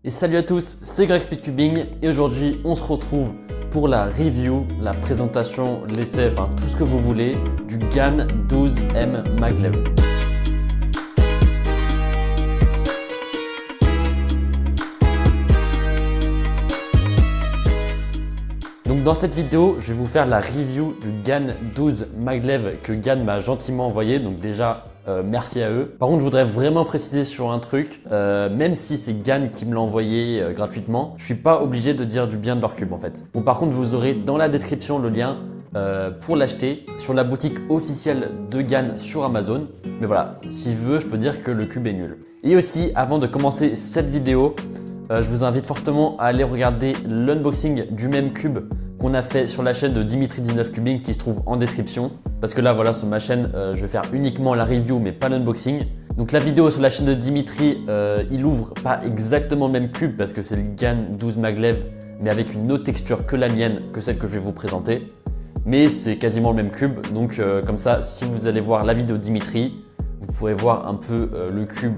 Et salut à tous, c'est Greg Speedcubing et aujourd'hui on se retrouve pour la review, la présentation, l'essai, enfin tout ce que vous voulez du GAN 12M Maglev. Donc dans cette vidéo, je vais vous faire la review du GAN 12 Maglev que GAN m'a gentiment envoyé, donc déjà merci à eux. Par contre, je voudrais vraiment préciser sur un truc, même si c'est GAN qui me l'a envoyé gratuitement, je suis pas obligé de dire du bien de leur cube en fait. Bon, par contre, vous aurez dans la description le lien pour l'acheter sur la boutique officielle de GAN sur Amazon. Mais voilà, si je veux, je peux dire que le cube est nul. Et aussi, avant de commencer cette vidéo, je vous invite fortement à aller regarder l'unboxing du même cube qu'on a fait sur la chaîne de Dimitri19 Cubing qui se trouve en description. Parce que là, voilà, sur ma chaîne, je vais faire uniquement la review mais pas l'unboxing. Donc la vidéo sur la chaîne de Dimitri, il ouvre pas exactement le même cube parce que c'est le GAN 12 Maglev mais avec une autre texture que la mienne, que celle que je vais vous présenter. Mais c'est quasiment le même cube. Donc comme ça, si vous allez voir la vidéo de Dimitri, vous pourrez voir un peu le cube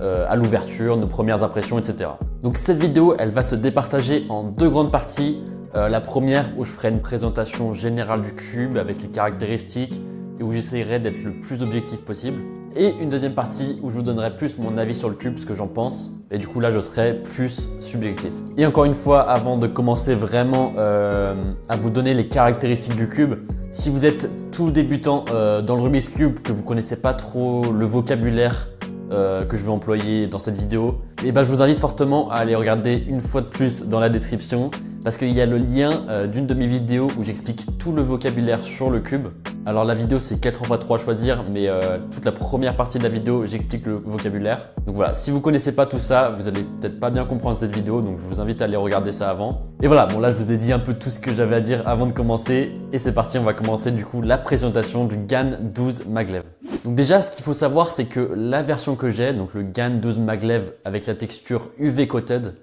à l'ouverture, nos premières impressions, etc. Donc cette vidéo, elle va se départager en deux grandes parties. La première où je ferai une présentation générale du cube avec les caractéristiques et où j'essayerai d'être le plus objectif possible. Et une deuxième partie où je vous donnerai plus mon avis sur le cube, ce que j'en pense. Et du coup là, je serai plus subjectif. Et encore une fois, avant de commencer vraiment à vous donner les caractéristiques du cube, si vous êtes tout débutant dans le Rubik's Cube, que vous connaissez pas trop le vocabulaire que je vais employer dans cette vidéo, et ben je vous invite fortement à aller regarder une fois de plus dans la description parce qu'il y a le lien d'une de mes vidéos où j'explique tout le vocabulaire sur le cube. Alors la vidéo c'est 4x3 à choisir, mais toute la première partie de la vidéo j'explique le vocabulaire. Donc voilà, si vous connaissez pas tout ça, vous allez peut-être pas bien comprendre cette vidéo, donc je vous invite à aller regarder ça avant. Et voilà, bon là je vous ai dit un peu tout ce que j'avais à dire avant de commencer et c'est parti, on va commencer du coup la présentation du GAN 12 Maglev. Donc déjà ce qu'il faut savoir c'est que la version que j'ai, donc le GAN 12 Maglev avec la texture UV Coated,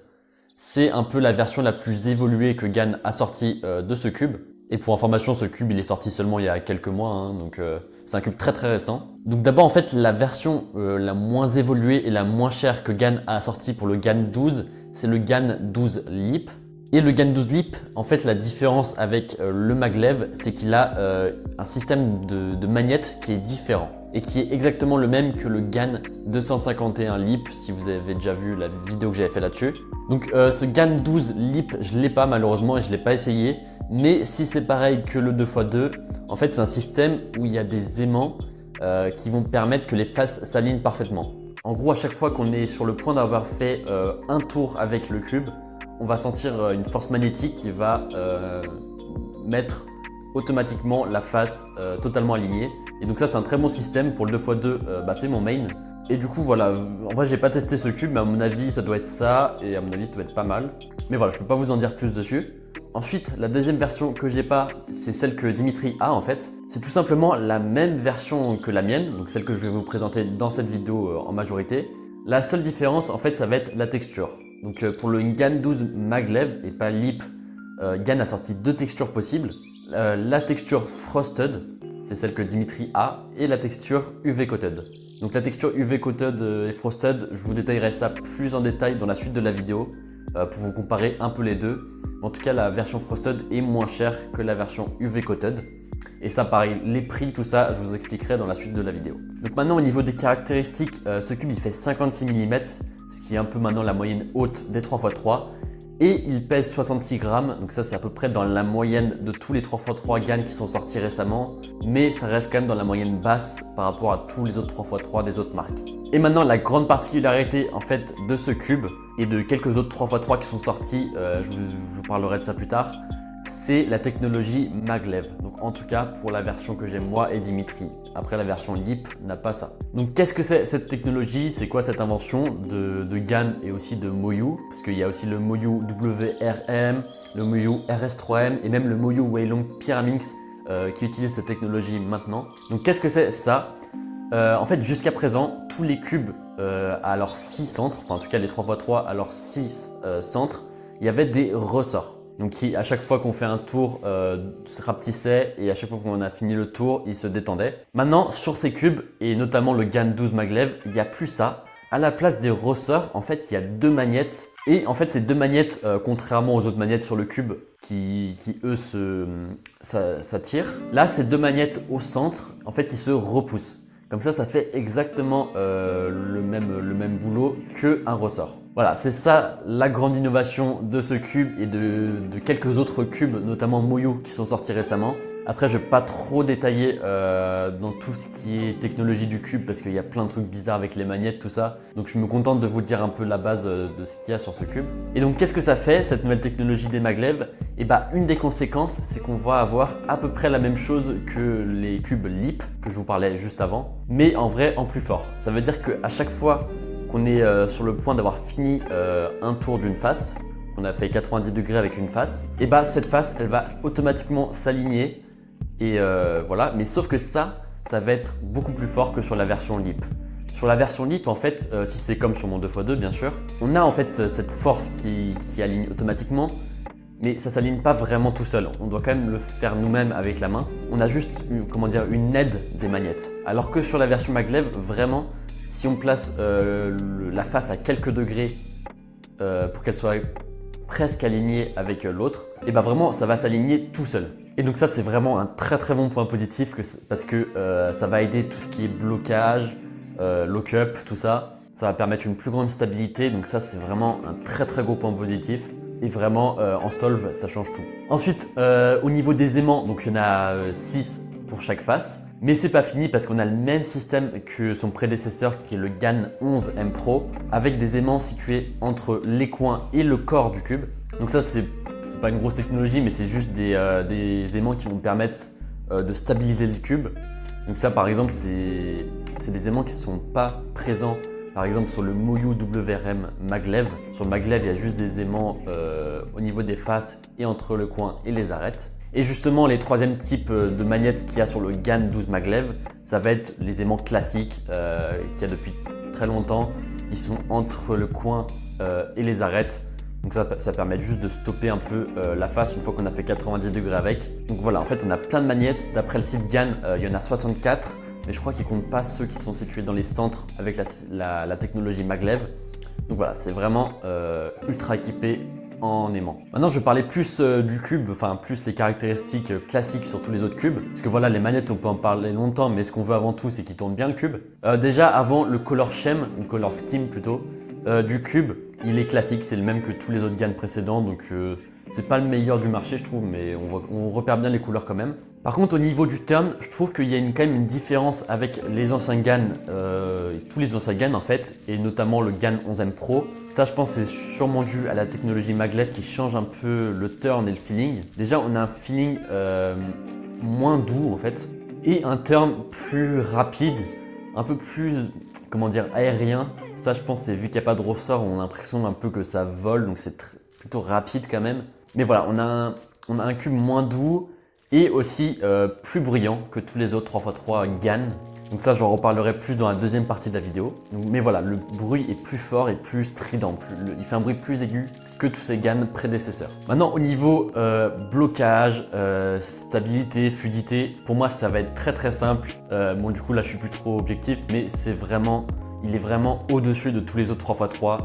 c'est un peu la version la plus évoluée que GAN a sorti de ce cube. Et pour information, ce cube il est sorti seulement il y a quelques mois, hein, donc c'est un cube très récent. Donc d'abord en fait la version la moins évoluée et la moins chère que GAN a sorti pour le GAN 12, c'est le GAN 12 Leap. Et le GAN 12 Leap, en fait la différence avec le Maglev, c'est qu'il a un système de magnètes qui est différent et qui est exactement le même que le GAN 251 Leap, si vous avez déjà vu la vidéo que j'avais fait là-dessus. Donc ce GAN 12 Leap, je l'ai pas malheureusement et je l'ai pas essayé. Mais si c'est pareil que le 2x2, en fait c'est un système où il y a des aimants qui vont permettre que les faces s'alignent parfaitement. En gros, à chaque fois qu'on est sur le point d'avoir fait un tour avec le cube, on va sentir une force magnétique qui va mettre automatiquement la face totalement alignée. Et donc ça c'est un très bon système. Pour le 2x2, c'est mon main. Et du coup voilà, en vrai j'ai pas testé ce cube mais à mon avis ça doit être ça et à mon avis ça doit être pas mal. Mais voilà, je peux pas vous en dire plus dessus. Ensuite, la deuxième version que j'ai pas, c'est celle que Dimitri a en fait. C'est tout simplement la même version que la mienne, donc celle que je vais vous présenter dans cette vidéo en majorité. La seule différence en fait ça va être la texture. Donc pour le GAN 12 Maglev et pas Leap, GAN a sorti deux textures possibles. La texture Frosted, c'est celle que Dimitri a, et la texture UV Coated. Donc la texture UV Coated et Frosted, je vous détaillerai ça plus en détail dans la suite de la vidéo pour vous comparer un peu les deux. En tout cas, la version Frosted est moins chère que la version UV Coated. Et ça pareil, les prix, tout ça, je vous expliquerai dans la suite de la vidéo. Donc maintenant au niveau des caractéristiques, ce cube il fait 56 mm, ce qui est un peu maintenant la moyenne haute des 3x3. Et il pèse 66 grammes, donc ça c'est à peu près dans la moyenne de tous les 3x3 GAN qui sont sortis récemment. Mais ça reste quand même dans la moyenne basse par rapport à tous les autres 3x3 des autres marques. Et maintenant la grande particularité en fait de ce cube et de quelques autres 3x3 qui sont sortis, je vous parlerai de ça plus tard, c'est la technologie Maglev. Donc en tout cas pour la version que j'ai moi et Dimitri. Après la version Leap n'a pas ça. Donc qu'est-ce que c'est cette technologie? C'est quoi cette invention de GAN et aussi de Moyu? Parce qu'il y a aussi le Moyu WRM, le Moyu RS3M et même le Moyu Weilong Pyraminx qui utilisent cette technologie maintenant. Donc qu'est-ce que c'est ça? En fait jusqu'à présent tous les cubes à leurs 6 centres, enfin en tout cas les 3x3 à leurs 6 centres, il y avait des ressorts. Donc qui, à chaque fois qu'on fait un tour, se rapetissait et à chaque fois qu'on a fini le tour, il se détendait. Maintenant, sur ces cubes, et notamment le GAN 12 Maglev, il n'y a plus ça. À la place des ressorts, en fait, il y a deux magnettes Et en fait, ces deux magnettes, contrairement aux autres magnettes sur le cube qui eux, s'attirent, là, ces deux magnettes au centre, en fait, ils se repoussent. Comme ça fait exactement le même boulot qu'un ressort. Voilà, c'est ça la grande innovation de ce cube et de quelques autres cubes, notamment Moyu, qui sont sortis récemment. Après, je ne vais pas trop détailler dans tout ce qui est technologie du cube parce qu'il y a plein de trucs bizarres avec les magnettes, tout ça. Donc, je me contente de vous dire un peu la base de ce qu'il y a sur ce cube. Et donc, qu'est-ce que ça fait, cette nouvelle technologie des maglev? Et bah, une des conséquences, c'est qu'on va avoir à peu près la même chose que les cubes LEAP que je vous parlais juste avant, mais en vrai, en plus fort. Ça veut dire qu'à chaque fois qu'on est sur le point d'avoir fini un tour d'une face, on a fait 90 degrés avec une face, et bah, cette face, elle va automatiquement s'aligner. Et voilà, mais sauf que ça va être beaucoup plus fort que sur la version LEAP. Sur la version LEAP, en fait, si c'est comme sur mon 2x2 bien sûr, on a en fait cette force qui aligne automatiquement, mais ça s'aligne pas vraiment tout seul. On doit quand même le faire nous-mêmes avec la main. On a juste une aide des magnettes. Alors que sur la version maglev, vraiment, si on place la face à quelques degrés pour qu'elle soit presque alignée avec l'autre, et bah vraiment ça va s'aligner tout seul. Et donc ça c'est vraiment un très très bon point positif parce que ça va aider tout ce qui est blocage, lock-up, tout ça. Ça va permettre une plus grande stabilité, donc ça c'est vraiment un très très gros point positif. Et vraiment en solve ça change tout. Ensuite au niveau des aimants, donc il y en a 6 pour chaque face. Mais c'est pas fini parce qu'on a le même système que son prédécesseur qui est le GAN 11 M Pro avec des aimants situés entre les coins et le corps du cube. Donc ça c'est pas une grosse technologie mais c'est juste des aimants qui vont permettre de stabiliser le cube. Donc ça par exemple c'est des aimants qui ne sont pas présents par exemple sur le Moyu WRM maglev. Sur le maglev il y a juste des aimants au niveau des faces et entre le coin et les arêtes. Et justement, les troisième types de magnettes qu'il y a sur le GAN 12 maglev, ça va être les aimants classiques qu'il y a depuis très longtemps, qui sont entre le coin et les arêtes. Donc ça permet juste de stopper un peu la face une fois qu'on a fait 90 degrés avec. Donc voilà, en fait, on a plein de magnettes. D'après le site GAN, il y en a 64, mais je crois qu'ils ne comptent pas ceux qui sont situés dans les centres avec la technologie maglev. Donc voilà, c'est vraiment ultra équipé en aimant. Maintenant je vais parler plus du cube, enfin plus les caractéristiques classiques sur tous les autres cubes. Parce que voilà, les manettes on peut en parler longtemps, mais ce qu'on veut avant tout c'est qu'il tourne bien le cube. Déjà avant le color scheme, ou color scheme plutôt, du cube, il est classique, c'est le même que tous les autres GAN précédents, donc c'est pas le meilleur du marché je trouve, mais on repère bien les couleurs quand même. Par contre au niveau du turn, je trouve qu'il y a quand même une différence avec les anciens GAN, tous les anciens GAN en fait, et notamment le GAN 11M Pro. Ça je pense c'est sûrement dû à la technologie maglev qui change un peu le turn et le feeling. Déjà on a un feeling moins doux en fait, et un turn plus rapide, un peu plus, comment dire, aérien. Ça je pense c'est vu qu'il n'y a pas de ressort, on a l'impression un peu que ça vole, donc c'est plutôt rapide quand même. Mais voilà, on a un cube moins doux, et aussi plus bruyant que tous les autres 3x3 GAN. Donc ça j'en reparlerai plus dans la deuxième partie de la vidéo. Mais voilà, le bruit est plus fort et plus strident, il fait un bruit plus aigu que tous ces GAN prédécesseurs. Maintenant au niveau blocage, stabilité, fluidité, pour moi ça va être très très simple. Bon du coup là je suis plus trop objectif, mais il est vraiment au-dessus de tous les autres 3x3.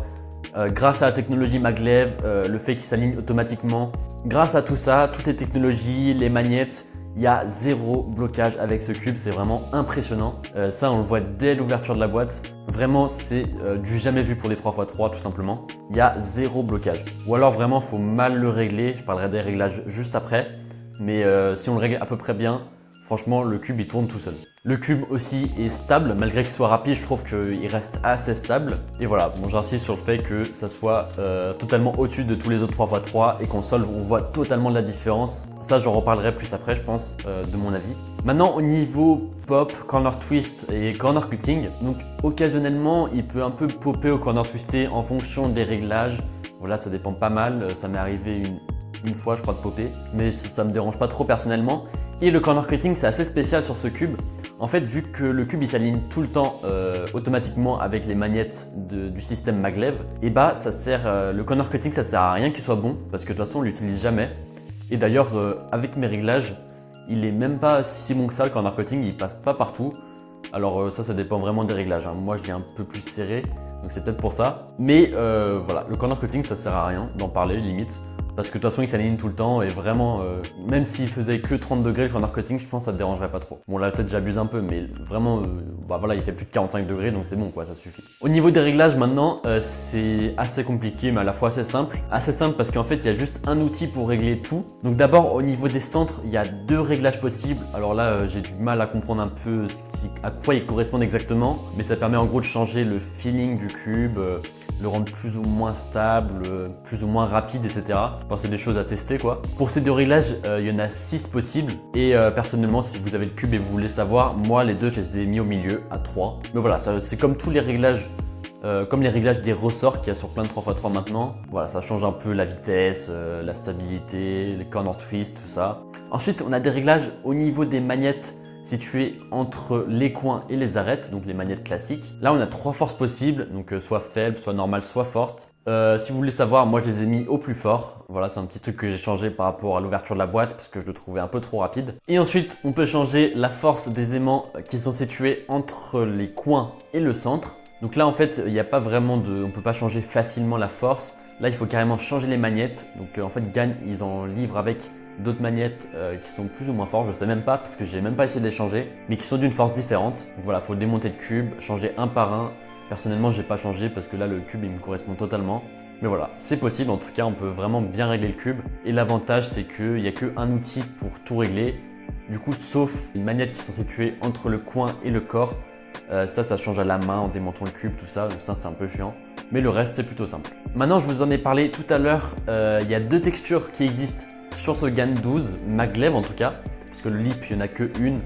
Grâce à la technologie maglev, le fait qu'il s'aligne automatiquement, grâce à tout ça, toutes les technologies, les magnettes, il y a zéro blocage avec ce cube, c'est vraiment impressionnant. Ça on le voit dès l'ouverture de la boîte, vraiment c'est du jamais vu pour les 3x3 tout simplement. Il y a zéro blocage. Ou alors vraiment il faut mal le régler, je parlerai des réglages juste après, mais si on le règle à peu près bien, franchement le cube il tourne tout seul. Le cube aussi est stable, malgré qu'il soit rapide, je trouve qu'il reste assez stable. Et voilà, bon, j'insiste sur le fait que ça soit totalement au-dessus de tous les autres 3x3 et qu'en solve, on voit totalement la différence. Ça, j'en reparlerai plus après, je pense, de mon avis. Maintenant, au niveau pop, corner twist et corner cutting, donc occasionnellement, il peut un peu popper au corner twisté en fonction des réglages. Voilà, ça dépend pas mal, ça m'est arrivé une fois, je crois, de popper, mais ça me dérange pas trop personnellement. Et le corner cutting, c'est assez spécial sur ce cube. En fait, vu que le cube il s'aligne tout le temps automatiquement avec les magnettes du système maglev, et bah ça sert, le corner cutting ça sert à rien qu'il soit bon parce que de toute façon on l'utilise jamais. Et d'ailleurs avec mes réglages, il est même pas si bon que ça le corner cutting, il passe pas partout. Alors ça dépend vraiment des réglages, hein. Moi je l'ai un peu plus serré, donc c'est peut-être pour ça. Mais voilà, le corner cutting ça sert à rien d'en parler limite. Parce que de toute façon il s'aligne tout le temps et vraiment, même s'il faisait que 30 degrés le corner cutting, je pense que ça te dérangerait pas trop. Bon là peut-être j'abuse un peu, mais vraiment, bah voilà, il fait plus de 45 degrés donc c'est bon quoi, ça suffit. Au niveau des réglages maintenant, c'est assez compliqué mais à la fois assez simple. Assez simple parce qu'en fait il y a juste un outil pour régler tout. Donc d'abord au niveau des centres, il y a 2 réglages possibles. Alors là j'ai du mal à comprendre un peu à quoi ils correspondent exactement, mais ça permet en gros de changer le feeling du cube, le rendre plus ou moins stable, plus ou moins rapide, etc. Enfin, c'est des choses à tester quoi. Pour ces 2 réglages, il y en a 6 possibles. Et personnellement, si vous avez le cube et vous voulez savoir, moi les 2, je les ai mis au milieu à 3. Mais voilà, c'est comme tous les réglages, comme les réglages des ressorts qu'il y a sur plein de 3x3 maintenant. Voilà, ça change un peu la vitesse, la stabilité, les corner twist, tout ça. Ensuite, on a des réglages au niveau des magnettes situé entre les coins et les arêtes, donc les magnettes classiques. Là, on a 3 forces possibles, donc soit faible, soit normale, soit forte. Si vous voulez savoir, moi je les ai mis au plus fort. Voilà, c'est un petit truc que j'ai changé par rapport à l'ouverture de la boîte parce que je le trouvais un peu trop rapide. Et ensuite, on peut changer la force des aimants qui sont situés entre les coins et le centre. Donc là, en fait, il n'y a pas vraiment on peut pas changer facilement la force. Là, il faut carrément changer les magnettes. Donc en fait, Gann, ils en livrent avec d'autres magnettes qui sont plus ou moins fortes, je sais même pas parce que j'ai même pas essayé de les changer, mais qui sont d'une force différente. Donc voilà, faut démonter le cube, changer un par un. Personnellement, j'ai pas changé parce que là le cube il me correspond totalement. Mais voilà, c'est possible, en tout cas on peut vraiment bien régler le cube. Et l'avantage c'est qu'il n'y a qu'un outil pour tout régler. Du coup, sauf les magnettes qui sont situées entre le coin et le corps. Ça change à la main en démontant le cube, tout ça. Ça c'est un peu chiant. Mais le reste c'est plutôt simple. Maintenant je vous en ai parlé tout à l'heure, il y a 2 textures qui existent sur ce GAN 12, maglev en tout cas, parce que le lip il n'y en a que une.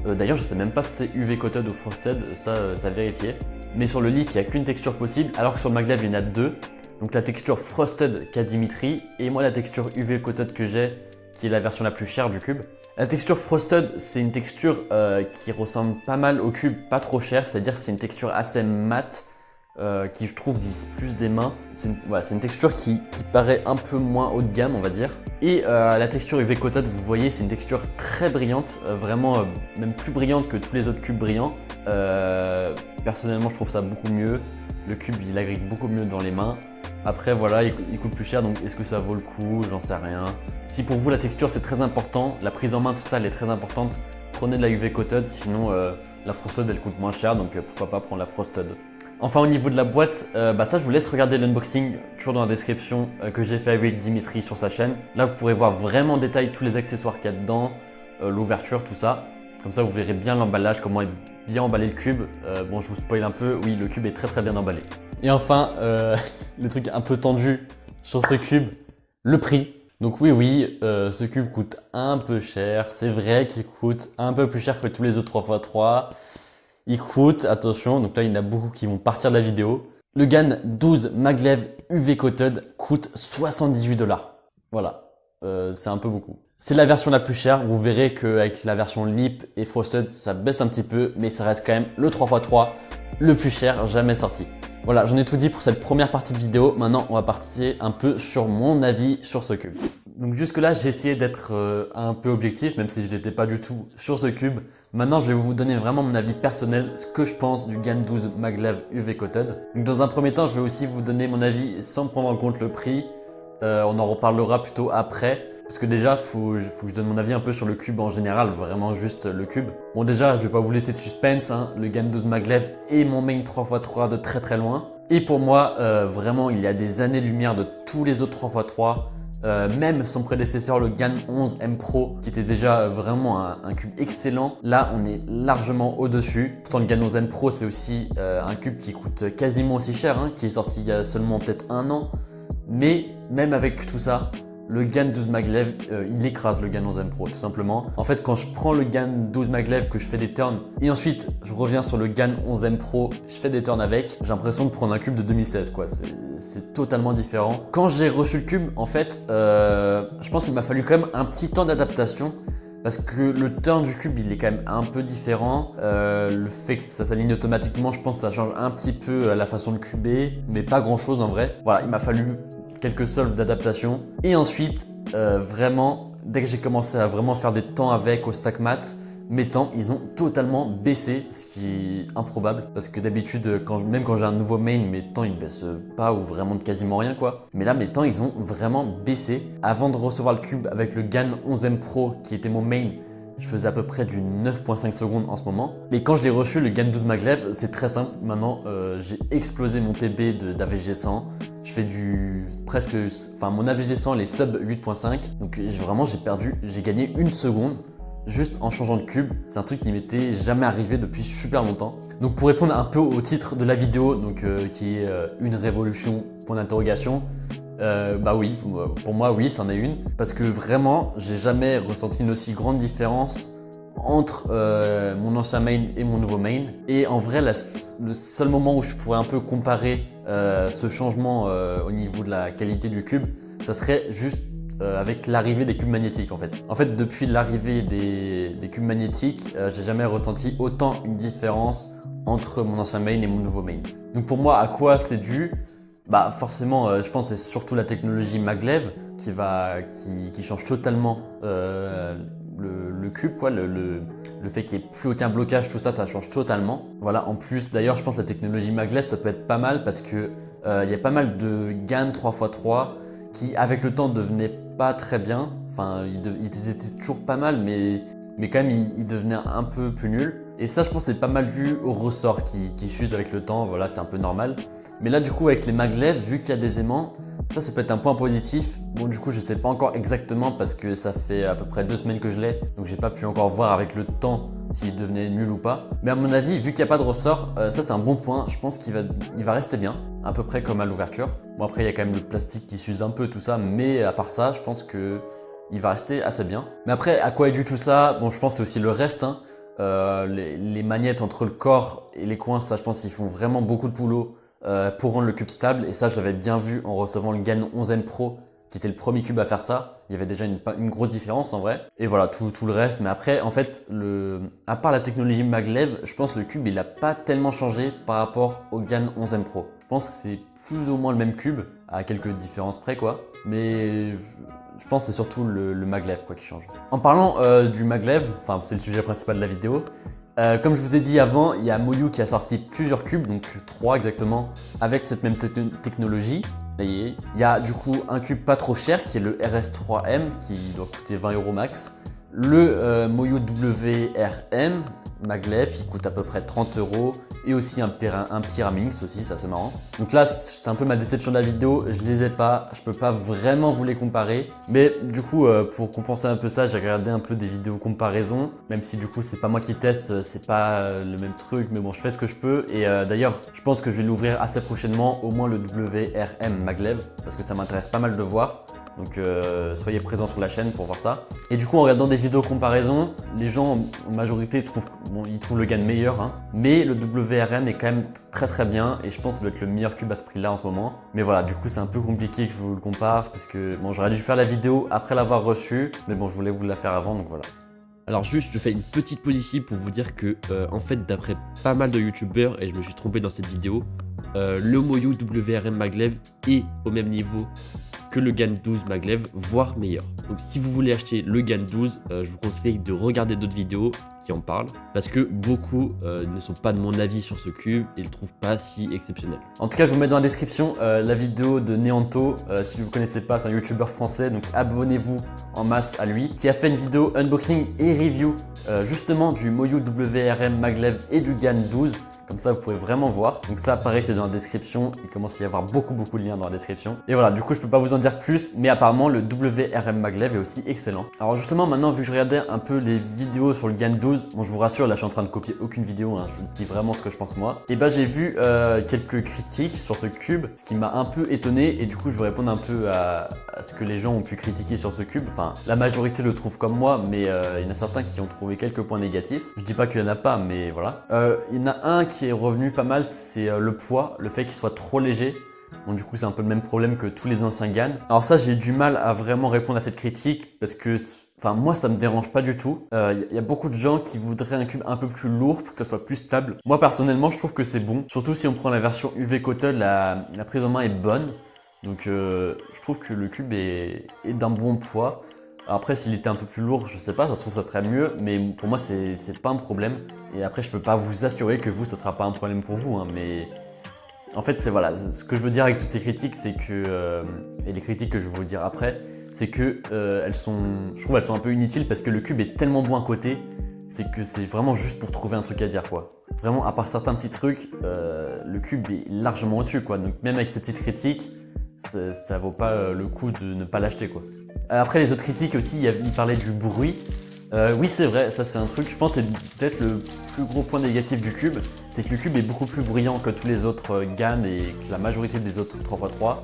D'ailleurs je sais même pas si c'est UV coated ou frosted, ça vérifier. Mais sur le lip il n'y a qu'une texture possible, alors que sur le maglev il y en a 2. Donc la texture frosted qu'a Dimitri et moi la texture UV coated que j'ai, qui est la version la plus chère du cube. La texture frosted c'est une texture qui ressemble pas mal au cube, pas trop cher, c'est-à-dire c'est une texture assez mate. Qui je trouve glisse plus des mains. C'est une texture qui paraît un peu moins haut de gamme on va dire. Et la texture UV coated, vous voyez, c'est une texture très brillante, vraiment même plus brillante que tous les autres cubes brillants. Personnellement je trouve ça beaucoup mieux. Le cube il agrippe beaucoup mieux dans les mains. Après voilà, il coûte plus cher, donc est-ce que ça vaut le coup? J'en sais rien. Si pour vous la texture c'est très important, la prise en main tout ça elle est très importante, prenez de la UV coated, sinon la frosted elle coûte moins cher, donc pourquoi pas prendre la frosted. Enfin au niveau de la boîte, ça je vous laisse regarder l'unboxing, toujours dans la description, que j'ai fait avec Dimitri sur sa chaîne. Là vous pourrez voir vraiment en détail tous les accessoires qu'il y a dedans, l'ouverture, tout ça. Comme ça vous verrez bien l'emballage, comment est bien emballé le cube. Bon je vous spoil un peu, oui le cube est très bien emballé. Et enfin, le truc un peu tendu sur ce cube, le prix. Donc oui, ce cube coûte un peu cher, c'est vrai qu'il coûte un peu plus cher que tous les autres 3x3. Il coûte, attention, donc là il y en a beaucoup qui vont partir de la vidéo. Le GAN 12 maglev UV coated coûte 78 $. Voilà, c'est un peu beaucoup. C'est la version la plus chère, vous verrez qu'avec la version lip et frosted ça baisse un petit peu, mais ça reste quand même le 3x3 le plus cher jamais sorti. Voilà, j'en ai tout dit pour cette première partie de vidéo. Maintenant, on va partir un peu sur mon avis sur ce cube. Donc jusque là, j'ai essayé d'être un peu objectif, même si je l'étais pas du tout sur ce cube. Maintenant, je vais vous donner vraiment mon avis personnel, ce que je pense du GAN 12 maglev UV coated. Donc dans un premier temps, je vais aussi vous donner mon avis sans prendre en compte le prix. On en reparlera plutôt après. Parce que déjà, faut que je donne mon avis un peu sur le cube en général, vraiment juste le cube. Bon déjà, je vais pas vous laisser de suspense, hein. Le GAN 12 maglev est mon main 3x3 de très loin. Et pour moi, vraiment, il y a des années-lumière de tous les autres 3x3. Même son prédécesseur, le GAN 11 M Pro, qui était déjà vraiment un cube excellent. Là, on est largement au-dessus. Pourtant, le GAN 11 M Pro, c'est aussi un cube qui coûte quasiment aussi cher, hein, qui est sorti il y a seulement peut-être 1 an. Mais même avec tout ça, le GAN 12 maglev, il écrase le GAN 11 M Pro tout simplement. En fait, quand je prends le GAN 12 maglev, que je fais des turns, et ensuite je reviens sur le GAN 11 M Pro, je fais des turns avec, j'ai l'impression de prendre un cube de 2016 quoi. C'est totalement différent. Quand j'ai reçu le cube, en fait, je pense qu'il m'a fallu quand même un petit temps d'adaptation. Parce que le turn du cube il est quand même un peu différent. Le fait que ça s'aligne automatiquement, je pense que ça change un petit peu la façon de cuber, mais pas grand chose en vrai. Voilà, il m'a fallu quelques solves d'adaptation. Et ensuite, vraiment, dès que j'ai commencé à vraiment faire des temps avec au stack mat, mes temps, ils ont totalement baissé, ce qui est improbable. Parce que d'habitude, même quand j'ai un nouveau main, mes temps ils baissent pas ou vraiment de quasiment rien quoi. Mais là, mes temps ils ont vraiment baissé. Avant de recevoir le cube avec le GAN 11M Pro qui était mon main, je faisais à peu près du 9.5 secondes en ce moment. Mais quand je l'ai reçu, le GAN 12 maglev, c'est très simple. Maintenant, j'ai explosé mon PB d'AVG 100. Je fais mon AVG 100, les sub 8.5. Donc vraiment, j'ai gagné une seconde juste en changeant de cube. C'est un truc qui m'était jamais arrivé depuis super longtemps. Donc pour répondre un peu au titre de la vidéo, qui est une révolution, point d'interrogation. Bah oui, pour moi oui, c'en est une. Parce que vraiment, j'ai jamais ressenti une aussi grande différence entre mon ancien main et mon nouveau main. Et en vrai, le seul moment où je pourrais un peu comparer ce changement au niveau de la qualité du cube, ça serait juste avec l'arrivée des cubes magnétiques en fait. En fait, depuis l'arrivée des cubes magnétiques, j'ai jamais ressenti autant une différence entre mon ancien main et mon nouveau main. Donc pour moi, à quoi c'est dû? Bah forcément, je pense que c'est surtout la technologie maglev qui change totalement le cube, quoi. Le fait qu'il n'y ait plus aucun blocage, tout ça, ça change totalement. Voilà. En plus, d'ailleurs, je pense que la technologie maglev, ça peut être pas mal parce que il y a pas mal de GAN 3x3 qui, avec le temps, devenaient pas très bien. Enfin, ils étaient toujours pas mal, mais quand même, ils devenaient un peu plus nuls. Et ça, je pense, c'est pas mal dû au ressort qui s'use avec le temps. Voilà, c'est un peu normal. Mais là, du coup, avec les maglev, vu qu'il y a des aimants, ça peut être un point positif. Bon, du coup, je sais pas encore exactement parce que ça fait à peu près 2 semaines que je l'ai. Donc, j'ai pas pu encore voir avec le temps s'il devenait nul ou pas. Mais à mon avis, vu qu'il n'y a pas de ressort, ça c'est un bon point. Je pense qu'il va rester bien, à peu près comme à l'ouverture. Bon, après, il y a quand même le plastique qui s'use un peu, tout ça. Mais à part ça, je pense que il va rester assez bien. Mais après, à quoi est dû tout ça? Bon, je pense que c'est aussi le reste, hein. Les magnettes entre le corps et les coins, ça, je pense qu'ils font vraiment beaucoup de boulot pour rendre le cube stable. Et ça, je l'avais bien vu en recevant le GAN 11M Pro, qui était le premier cube à faire ça. Il y avait déjà une grosse différence en vrai. Et voilà, tout le reste. Mais après, en fait, à part la technologie maglev, je pense que le cube, il n'a pas tellement changé par rapport au GAN 11M Pro. Je pense que c'est plus ou moins le même cube, à quelques différences près quoi. Mais je pense que c'est surtout le maglev quoi qui change. En parlant du maglev, enfin c'est le sujet principal de la vidéo, comme je vous ai dit avant, il y a Moyu qui a sorti plusieurs cubes, donc 3 exactement, avec cette même technologie. Et il y a du coup un cube pas trop cher qui est le RS3M qui doit coûter 20 € max. Le Moyu WRM maglev qui coûte à peu près 30 € et aussi un Pyraminx aussi, ça c'est marrant. Donc là c'est un peu ma déception de la vidéo, je les ai pas, je peux pas vraiment vous les comparer. Mais du coup pour compenser un peu ça, j'ai regardé un peu des vidéos comparaison, même si du coup c'est pas moi qui teste, c'est pas le même truc, mais bon je fais ce que je peux. Et d'ailleurs je pense que je vais l'ouvrir assez prochainement, au moins le WRM maglev, parce que ça m'intéresse pas mal de voir. Donc soyez présents sur la chaîne pour voir ça. Et du coup en regardant des vidéos comparaison, les gens en majorité ils trouvent le GAN meilleur, hein. Mais le WRM est quand même très très bien et je pense que ça doit être le meilleur cube à ce prix là en ce moment. Mais voilà, du coup c'est un peu compliqué que je vous le compare parce que bon, j'aurais dû faire la vidéo après l'avoir reçu, mais bon je voulais vous la faire avant, donc voilà. Alors juste, je fais une petite pause ici pour vous dire que en fait d'après pas mal de youtubeurs, et je me suis trompé dans cette vidéo, le Moyu WRM maglev est au même niveau que le GAN 12 maglev, voire meilleur. Donc si vous voulez acheter le GAN 12, je vous conseille de regarder d'autres vidéos qui en parlent, parce que beaucoup ne sont pas de mon avis sur ce cube et le trouvent pas si exceptionnel. En tout cas, je vous mets dans la description la vidéo de Neanto. Si vous ne connaissez pas, c'est un youtubeur français, donc abonnez-vous en masse à lui, qui a fait une vidéo unboxing et review justement du Moyu WRM maglev et du GAN 12. Comme ça, vous pouvez vraiment voir. Donc ça, pareil, c'est dans la description. Il commence à y avoir beaucoup de liens dans la description. Et voilà, du coup, je peux pas vous en dire plus, mais apparemment, le WRM maglev est aussi excellent. Alors justement, maintenant, vu que je regardais un peu les vidéos sur le GAN 12, bon, je vous rassure, là, je suis en train de copier aucune vidéo, hein, je vous dis vraiment ce que je pense moi. Et bah, j'ai vu quelques critiques sur ce cube, ce qui m'a un peu étonné. Et du coup, je vais répondre un peu à ce que les gens ont pu critiquer sur ce cube. Enfin, la majorité le trouve comme moi, mais il y en a certains qui ont trouvé quelques points négatifs. Je dis pas qu'il y en a pas, mais voilà. Il y en a un qui est revenu pas mal, c'est le poids, le fait qu'il soit trop léger. Donc du coup c'est un peu le même problème que tous les anciens GAN. Alors ça j'ai du mal à vraiment répondre à cette critique parce que moi ça me dérange pas du tout. Y a beaucoup de gens qui voudraient un cube un peu plus lourd pour que ça soit plus stable. Moi personnellement je trouve que c'est bon, surtout si on prend la version UV Coated, la prise en main est bonne. Donc je trouve que le cube est d'un bon poids. Après, s'il était un peu plus lourd, je sais pas, ça se trouve ça serait mieux, mais pour moi c'est pas un problème. Et après, je peux pas vous assurer que vous, ça sera pas un problème pour vous, hein, mais en fait, c'est voilà, ce que je veux dire avec toutes les critiques, c'est que et les critiques que je vais vous dire après, c'est que je trouve elles sont un peu inutiles parce que le cube est tellement bon à côté, c'est que c'est vraiment juste pour trouver un truc à dire quoi. Vraiment, à part certains petits trucs, le cube est largement au-dessus quoi. Donc même avec ces petites critiques, ça vaut pas le coup de ne pas l'acheter quoi. Après les autres critiques aussi, il parlait du bruit. Oui c'est vrai, ça c'est un truc, je pense que c'est peut-être le plus gros point négatif du cube, c'est que le cube est beaucoup plus bruyant que tous les autres GAN et que la majorité des autres 3x3.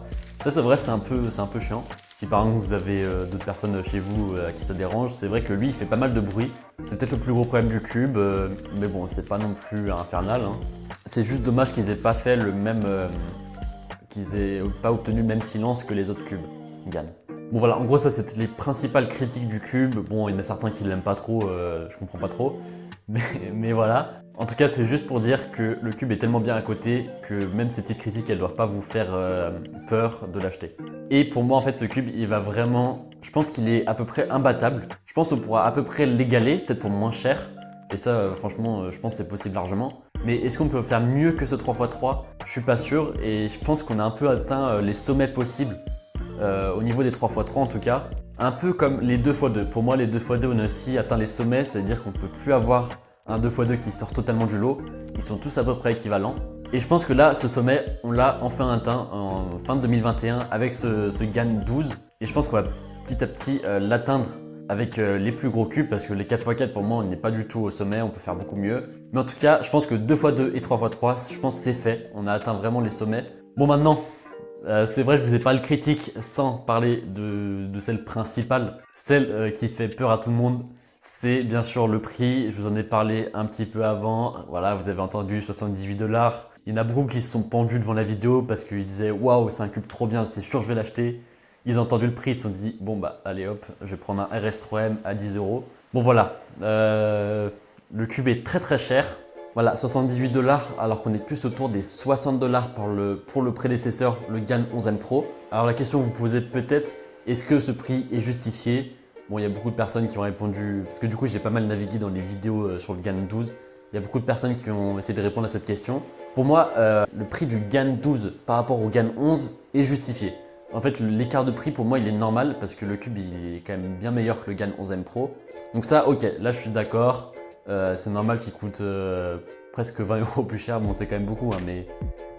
Ça c'est vrai, c'est un peu chiant. Si par exemple vous avez d'autres personnes chez vous à qui ça dérange, c'est vrai que lui il fait pas mal de bruit. C'est peut-être le plus gros problème du cube, mais bon c'est pas non plus infernal, hein. C'est juste dommage qu'ils aient pas fait le même, qu'ils aient pas obtenu le même silence que les autres cubes GAN. Bon voilà, en gros ça c'était les principales critiques du cube. Bon il y en a certains qui l'aiment pas trop, je comprends pas trop, mais voilà. En tout cas c'est juste pour dire que le cube est tellement bien à côté que même ces petites critiques elles doivent pas vous faire peur de l'acheter. Et pour moi en fait ce cube il va vraiment, je pense qu'il est à peu près imbattable. Je pense qu'on pourra à peu près l'égaler, peut-être pour moins cher. Et ça franchement je pense que c'est possible largement. Mais est-ce qu'on peut faire mieux que ce 3x3? Je suis pas sûr et je pense qu'on a un peu atteint les sommets possibles. Au niveau des 3x3 en tout cas, un peu comme les 2x2. Pour moi les 2x2 on a aussi atteint les sommets, c'est-à-dire qu'on ne peut plus avoir un 2x2 qui sort totalement du lot. Ils sont tous à peu près équivalents. Et je pense que là, ce sommet, on l'a enfin atteint en fin de 2021 avec ce GAN 12. Et je pense qu'on va petit à petit l'atteindre avec les plus gros cubes parce que les 4x4 pour moi on n'est pas du tout au sommet, on peut faire beaucoup mieux. Mais en tout cas, je pense que 2x2 et 3x3, je pense que c'est fait. On a atteint vraiment les sommets. Bon maintenant, c'est vrai, je vous ai pas le critique sans parler de celle principale, celle qui fait peur à tout le monde. C'est bien sûr le prix, je vous en ai parlé un petit peu avant. Voilà, vous avez entendu 78$. Il y en a beaucoup qui se sont pendus devant la vidéo parce qu'ils disaient waouh, c'est un cube trop bien, c'est sûr je vais l'acheter. Ils ont entendu le prix, ils se sont dit bon bah allez hop, je vais prendre un RS3M à 10€. Bon voilà, le cube est très très cher. Voilà, 78$ alors qu'on est plus autour des 60$ pour le prédécesseur, le GAN 11M Pro. Alors la question que vous posez peut-être, est-ce que ce prix est justifié? Bon, il y a beaucoup de personnes qui ont répondu, parce que du coup j'ai pas mal navigué dans les vidéos sur le GAN 12. Il y a beaucoup de personnes qui ont essayé de répondre à cette question. Pour moi, le prix du GAN 12 par rapport au GAN 11 est justifié. En fait, l'écart de prix pour moi il est normal parce que le cube il est quand même bien meilleur que le GAN 11M Pro. Donc ça, ok, là je suis d'accord. C'est normal qu'il coûte presque 20€ plus cher. Bon, c'est quand même beaucoup, hein, mais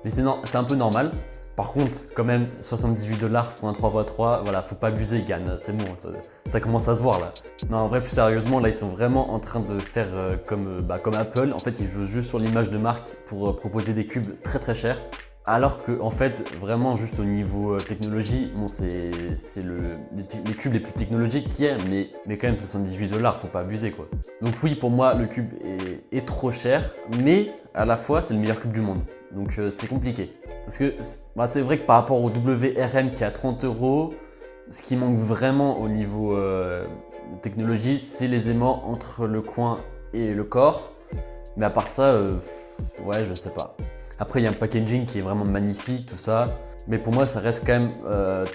c'est un peu normal. Par contre, quand même, 78$ pour un 3x3, voilà, faut pas abuser, GAN, c'est bon, ça commence à se voir là. Non, en vrai, plus sérieusement, là, ils sont vraiment en train de faire comme Apple. En fait, ils jouent juste sur l'image de marque pour proposer des cubes très très chers. Alors que, en fait, vraiment, juste au niveau technologie, bon, c'est les cubes les plus technologiques qu'il y a, mais quand même, 78$, faut pas abuser quoi. Donc, oui, pour moi, le cube est trop cher, mais à la fois, c'est le meilleur cube du monde. Donc, c'est compliqué. Parce que c'est vrai que par rapport au WRM qui est à 30€, ce qui manque vraiment au niveau technologie, c'est les aimants entre le coin et le corps. Mais à part ça, ouais, je sais pas. Après, il y a un packaging qui est vraiment magnifique, tout ça. Mais pour moi, ça reste quand même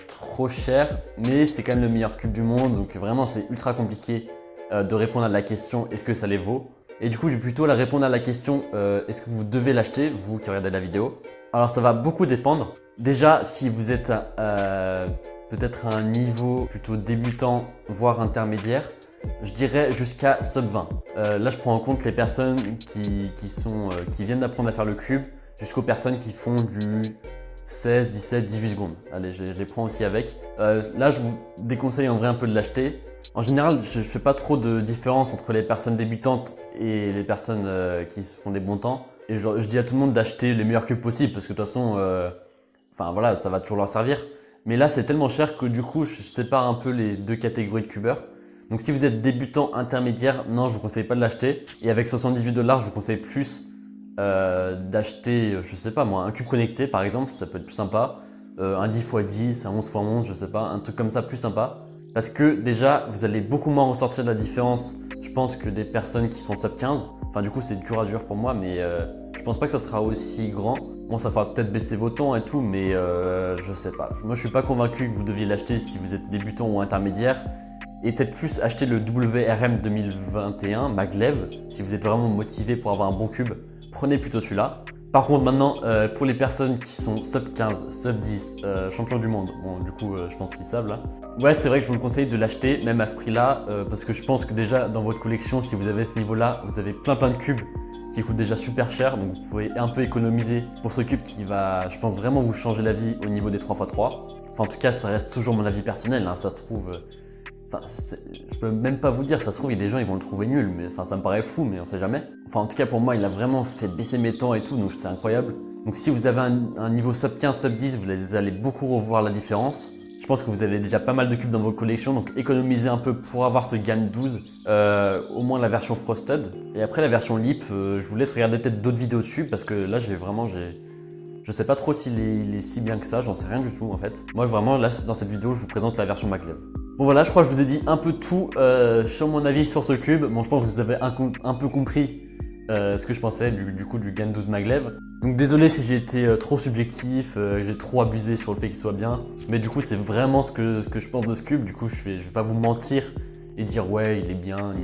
trop cher. Mais c'est quand même le meilleur cube du monde. Donc vraiment, c'est ultra compliqué de répondre à la question est-ce que ça les vaut. Et du coup, je vais plutôt la répondre à la question est-ce que vous devez l'acheter, vous qui regardez la vidéo. Alors, ça va beaucoup dépendre. Déjà, si vous êtes peut-être à un niveau plutôt débutant, voire intermédiaire, je dirais jusqu'à sub 20. Là, je prends en compte les personnes qui viennent d'apprendre à faire le cube, jusqu'aux personnes qui font du 16, 17, 18 secondes. Allez, je les prends aussi avec. Là, je vous déconseille en vrai un peu de l'acheter. En général, je ne fais pas trop de différence entre les personnes débutantes et les personnes qui font des bons temps. Et je dis à tout le monde d'acheter les meilleurs cubes possibles parce que de toute façon, voilà, ça va toujours leur servir. Mais là, c'est tellement cher que du coup, je sépare un peu les deux catégories de cubeurs. Donc si vous êtes débutant intermédiaire, non, je vous conseille pas de l'acheter. Et avec 78$, je vous conseille plus d'acheter, je sais pas moi, un cube connecté par exemple, ça peut être plus sympa. Un 10x10, un 11x11, je sais pas, un truc comme ça plus sympa. Parce que déjà, vous allez beaucoup moins ressortir de la différence, je pense, que des personnes qui sont sub 15. Enfin, du coup, c'est dur à dur pour moi, mais je pense pas que ça sera aussi grand. Bon, ça fera peut-être baisser vos temps et tout, mais je sais pas. Moi, je suis pas convaincu que vous deviez l'acheter si vous êtes débutant ou intermédiaire. et peut-être plus acheter le WRM 2021 Maglev si vous êtes vraiment motivé pour avoir un bon cube. Prenez plutôt celui-là. Par contre maintenant, pour les personnes qui sont sub 15, sub 10, champions du monde, bon du coup je pense qu'ils savent là. Ouais, c'est vrai que je vous le conseille de l'acheter même à ce prix-là parce que je pense que déjà dans votre collection, si vous avez ce niveau-là, vous avez plein de cubes qui coûtent déjà super cher, donc vous pouvez un peu économiser pour ce cube qui va, je pense, vraiment vous changer la vie au niveau des 3x3. Enfin en tout cas, ça reste toujours mon avis personnel, hein, ça se trouve... Enfin, je peux même pas vous dire, ça se trouve, il y a des gens ils vont le trouver nul, mais enfin ça me paraît fou, mais on sait jamais. Enfin en tout cas pour moi, il a vraiment fait baisser mes temps et tout, donc c'est incroyable. Donc si vous avez un niveau sub 15, sub 10, vous allez beaucoup revoir la différence. Je pense que vous avez déjà pas mal de cubes dans votre collection, donc économisez un peu pour avoir ce GAN 12, au moins la version Frosted. Et après la version Lip, je vous laisse regarder peut-être d'autres vidéos dessus, parce que là je sais pas trop s'il est si bien que ça, j'en sais rien du tout en fait. Moi vraiment là dans cette vidéo je vous présente la version Maglev. Bon voilà, je crois que je vous ai dit un peu tout sur mon avis sur ce cube. Bon je pense que vous avez un peu compris ce que je pensais du coup du GAN 12 Maglev. Donc désolé si j'ai été trop subjectif, j'ai trop abusé sur le fait qu'il soit bien. Mais du coup c'est vraiment ce que je pense de ce cube, du coup je vais pas vous mentir et dire ouais il est bien,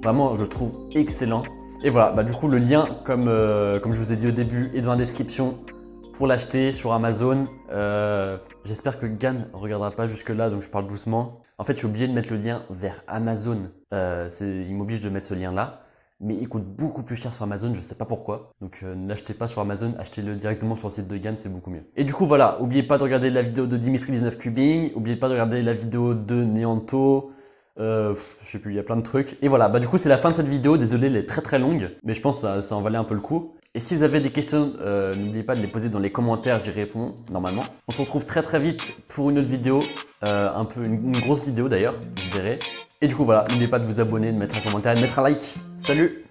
Vraiment je le trouve excellent. Et voilà, bah du coup le lien comme je vous ai dit au début est dans la description pour l'acheter sur Amazon. J'espère que Gan regardera pas jusque là, donc je parle doucement. En fait, j'ai oublié de mettre le lien vers Amazon. Il m'oblige de mettre ce lien là, mais il coûte beaucoup plus cher sur Amazon, je sais pas pourquoi. Donc ne l'achetez pas sur Amazon, achetez-le directement sur le site de Gan, c'est beaucoup mieux. Et du coup voilà, n'oubliez pas de regarder la vidéo de Dimitri 19 Cubing, n'oubliez pas de regarder la vidéo de Neanto. Je sais plus, il y a plein de trucs. Et voilà, bah du coup c'est la fin de cette vidéo, désolé elle est très longue, mais je pense que ça en valait un peu le coup. Et si vous avez des questions, n'oubliez pas de les poser dans les commentaires, j'y réponds normalement. On se retrouve très vite pour une autre vidéo, une grosse vidéo d'ailleurs, vous verrez. Et du coup voilà, n'oubliez pas de vous abonner, de mettre un commentaire et de mettre un like. Salut!